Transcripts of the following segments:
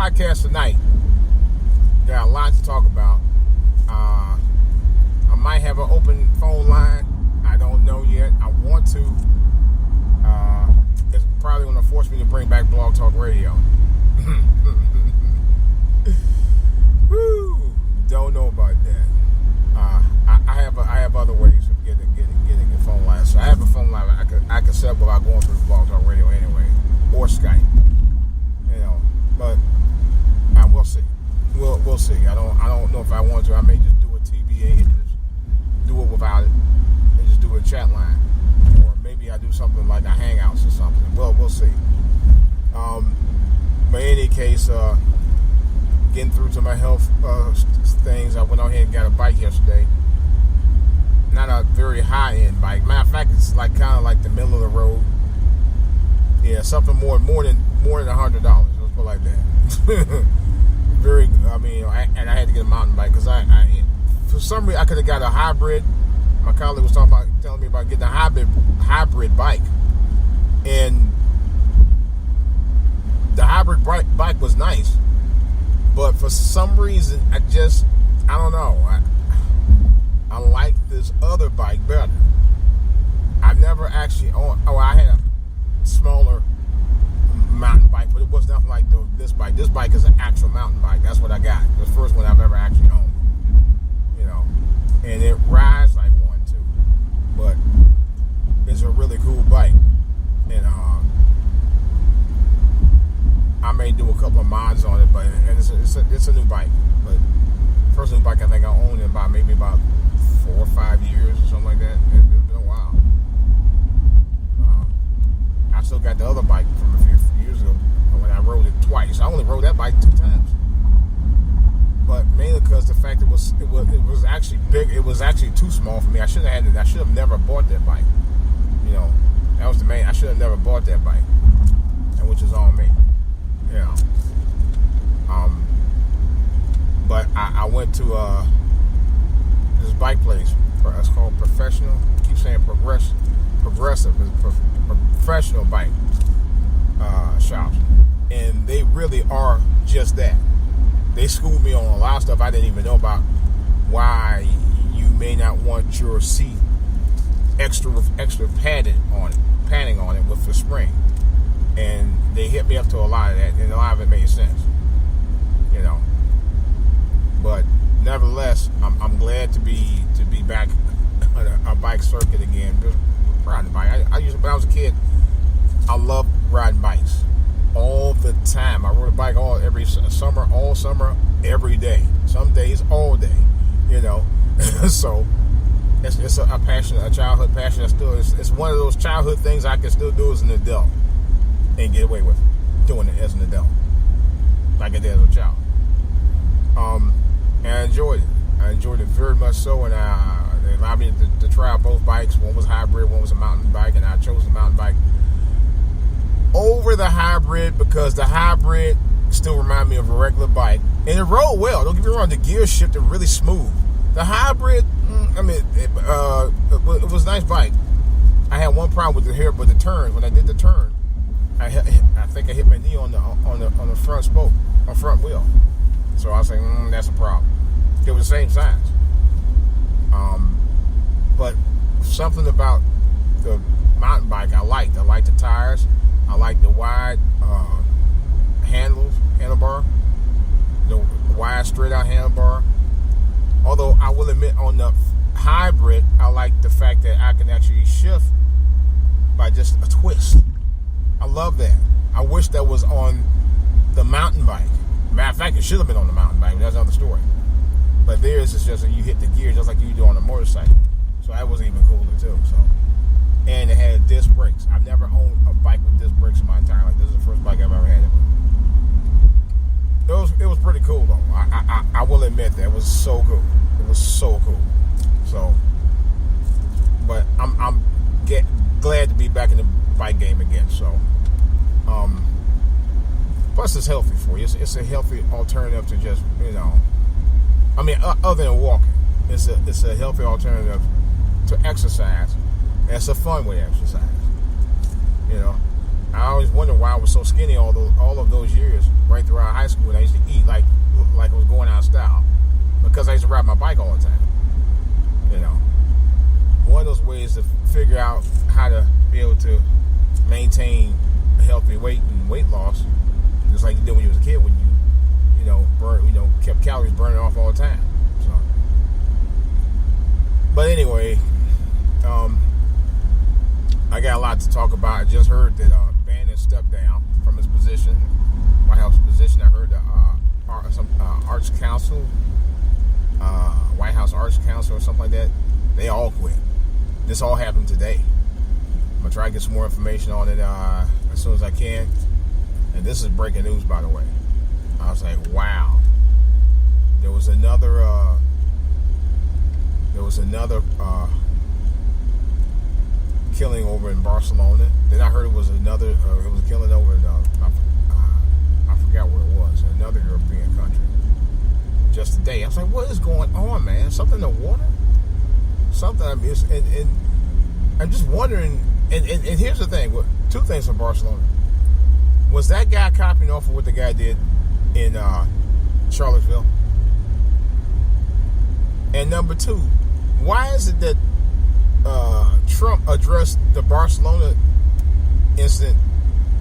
podcast tonight, got a lot to talk about. I might have an open phone line. I don't know yet. I want to. It's probably going to force me to bring back Blog Talk Radio. Woo! Don't know about that. I have other ways of getting a phone line. So I have a phone line I can set up without going through Blog Talk Radio anyway, or Skype. But we'll see. We'll see. I don't know if I want to. I may just do a TBA and just do it without it, and just do a chat line, or maybe I do something like a Hangouts or something. Well, we'll see. But in any case, getting through to my health things, I went on ahead and got a bike yesterday. Not a very high-end bike. Matter of fact, it's like kind of like the middle of the road. Yeah, something more than $100. Let's put it like that. Very. I mean, and I had to get a mountain bike because I for some reason I could have got a hybrid. My colleague was telling me about getting a hybrid bike, and the hybrid bike was nice, but for some reason I don't know. I like this other bike better. I've never actually owned. I had a smaller mountain bike, but it was nothing like this bike. This bike is an actual mountain bike. That's what I got. The first one I've ever actually owned. And it rides like one too. But it's a really cool bike. And I may do a couple of mods on it, it's a new bike. But first new bike I think I owned in maybe about 4 or 5 years or something like that. It's been a while. I still got the other bike from a few years ago when I rode it twice. I only rode that bike 2 times, but mainly because the fact it was actually big. It was actually too small for me. I should have never bought that bike. That was the main. I should have never bought that bike, and which is on me. But I went to this bike place. It's called Professional. I keep saying Progressive. It's professional bike shops, and they really are just that. They schooled me on a lot of stuff I didn't even know about. Why you may not want your seat extra padding on it with the spring, and they hit me up to a lot of that, and a lot of it made sense. But nevertheless, I'm glad to be back on a bike circuit again. Just riding a bike. When I was a kid, I loved riding bikes all the time. I rode a bike all summer, every day. Some days, all day. So it's a passion, a childhood passion. It's one of those childhood things I can still do as an adult and get away with doing it as an adult, like I did as a child. And I enjoyed it. I enjoyed it very much so, and they allowed me to try both bikes. One was hybrid, one was a mountain bike, and I chose the mountain bike over the hybrid because the hybrid still reminded me of a regular bike, and it rode well. Don't get me wrong, the gear shifted really smooth. The hybrid, it was a nice bike. I had one problem with the turns. When I did the turn, I think I hit my knee on the front spoke, on front wheel. So I was like, that's a problem. It was the same size. But something about the mountain bike I liked. I liked the tires. I liked the wide handlebar, the wide straight out handlebar. Although I will admit on the hybrid, I like the fact that I can actually shift by just a twist. I love that. I wish that was on the mountain bike. Matter of fact, it should have been on the mountain bike. That's another story. But theirs is just that you hit the gear just like you do on a motorcycle. So that was even cooler too. And it had disc brakes. I've never owned a bike with disc brakes in my entire life. This is the first bike I've ever had it with. It was pretty cool though. I will admit that it was so cool. It was so cool. So, but I'm glad to be back in the bike game again. So, plus it's healthy for you. It's a healthy alternative to just other than walking. It's a healthy alternative to exercise. And it's a fun way to exercise. I always wondered why I was so skinny all of those years, right throughout high school. And I did when you was a kid, when kept calories burning off all the time. So, but anyway, I got a lot to talk about. I just heard that Bannon stepped down from his position, White House position. I heard some Arts Council, White House Arts Council or something like that, they all quit. This all happened today. I'm going to try to get some more information on it as soon as I can. And this is breaking news, by the way. I was like, wow. There was another killing over in Barcelona. Then I heard it was a killing over in I forgot where it was, another European country. Just today, I was like, what is going on, man? Something in the water? Something. I mean, and I'm just wondering. And here's the thing: two things from Barcelona. Was that guy copying off of what the guy did in Charlottesville? And number two, why is it that Trump addressed the Barcelona incident,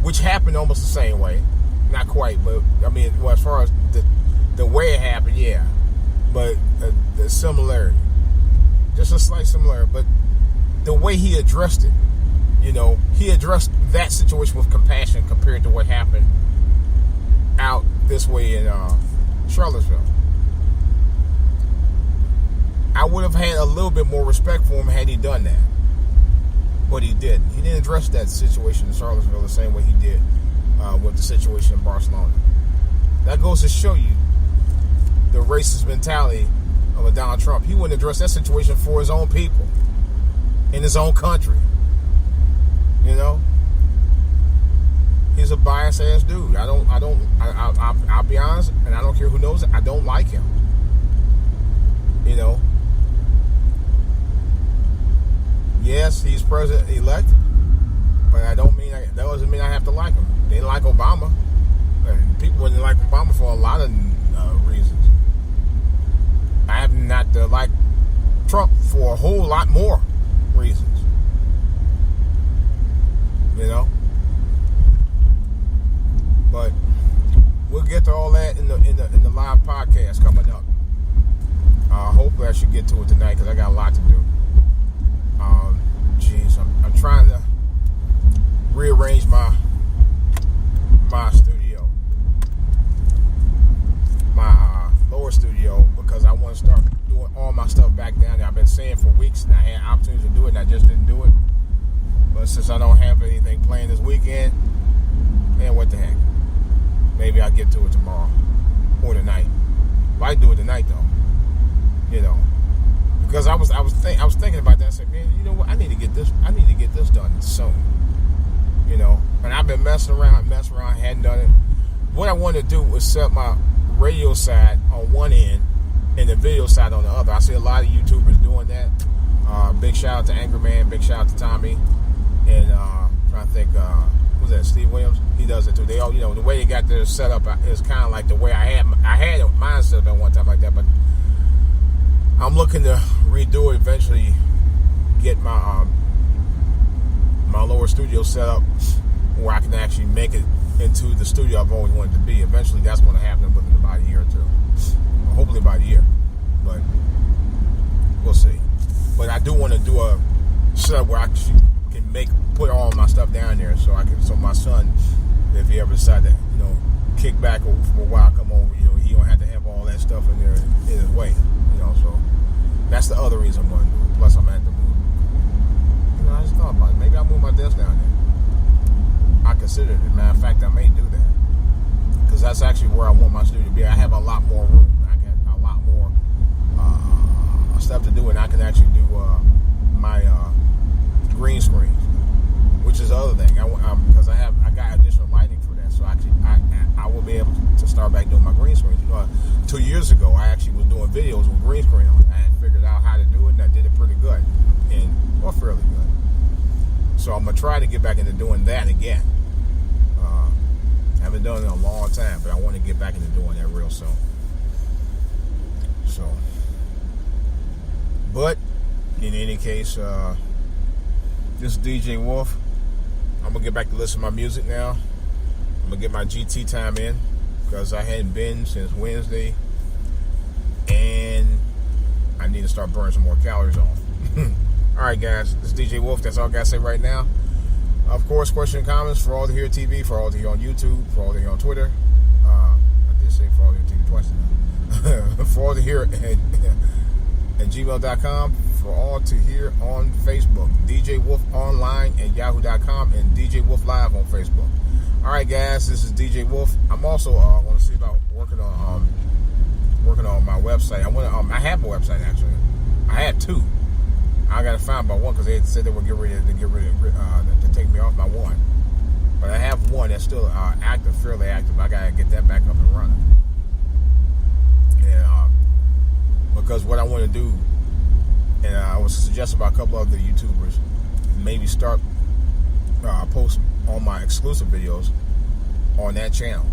which happened almost the same way? Not quite, but I mean, well, as far as the way it happened, yeah, but the similarity, just a slight similarity, but the way he addressed it, he addressed that situation with compassion compared to what happened out this way in Charlottesville. I would have had a little bit more respect for him had he done that, but he didn't. He didn't address that situation in Charlottesville the same way he did with the situation in Barcelona. That goes to show you the racist mentality of a Donald Trump. He wouldn't address that situation for his own people in his own country. He's a biased ass dude. I'll be honest, and I don't care who knows it, I don't like him. Yes, he's president-elect, but that doesn't mean I have to like him. They didn't like Obama. And people didn't like Obama for a lot of reasons. I have not liked Trump for a whole lot more reasons. But we'll get to all that in the live podcast coming up. Hopefully I should get to it tonight because I got a lot to do. I'm trying to rearrange my studio, my lower studio, because I want to start doing all my stuff back down there. I've been saying for weeks, and I had opportunities to do it, and I just didn't do it. But since I don't have anything planned this weekend, man, what the heck? Maybe I'll get to it tomorrow or tonight. Well, I do it tonight though. Because I was thinking about that. I said, man, you know what? I need to get this done soon. And I've been messing around, hadn't done it. What I wanted to do was set my radio side on one end and the video side on the other. I see a lot of YouTubers doing that. Big shout out to Angry Man, big shout out to Tommy, and trying to think, who's that? Steve Williams. He does it too. They all, the way they got their setup is kind of like the way I had mine set up at one time like that. But I'm looking to redo it eventually. Get my my lower studio set up where I can actually make it into the studio I've always wanted to be. Eventually, that's going to happen within about a year or two. Or hopefully about a year, but we'll see. But I do want to do a setup where I can put all my stuff down there, so my son, if he ever decide to kick back for a while, come over, he don't have to have all that stuff in there in his way, So that's the other reason I'm going to do it. Plus, I'm going to have to move. I just thought about it. Maybe I'll move my desk down there. I considered it. Matter of fact, I may do that because that's actually where I want my studio to be. I have a lot more room. I got a lot more stuff to do, and I can actually do my green screens, which is the other thing. Because I got additional lighting for that, so I will be able to start back doing my green screens. 2 years ago, I actually was doing videos with green screen on it. I had figured out how to do it, and I did it pretty good, fairly good. So I'm gonna try to get back into doing that again. I haven't done it in a long time, but I want to get back into doing that real soon. So, but in any case, this is DJ Wolf. I'm gonna get back to listen to my music now. I'm gonna get my GT time in. because I hadn't been since Wednesday, and I need to start burning some more calories off. All right, guys, this is DJ Wolf. That's all I got to say right now. Of course, questions and comments for all to hear TV, for all to hear on YouTube, for all to hear on Twitter. I did say for all to hear TV twice now. For all to hear at gmail.com, for all to hear on Facebook, DJ Wolf Online at yahoo.com, and DJ Wolf Live on Facebook. All right, guys, this is DJ Wolf. I'm also want to see about working on my website. I have a website actually. I had two. I got to find about one because they said they were to take me off my one. But I have one that's still active, fairly active. I got to get that back up and running. And because what I want to do, and I was suggested by a couple other YouTubers, maybe start post all my exclusive videos on that channel.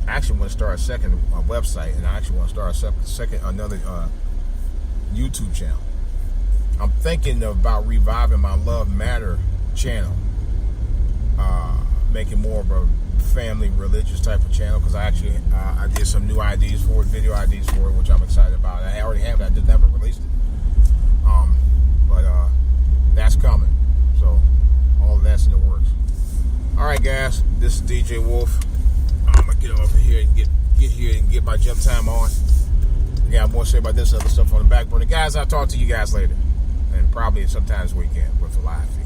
I actually want to start a second website, and I actually want to start another YouTube channel. I'm thinking about reviving my Love Matter channel, making more of a family religious type of channel, because I did some new ideas for it, video ideas for it, which I'm excited about. I already have it. I just never released it. But that's coming. So all of that's in the works. All right, guys, this is DJ Wolf. I'm gonna get over here and get my gym time on. I got more to say about this other stuff on the back burner. Guys, I'll talk to you guys later. And probably sometime this weekend with a live feed.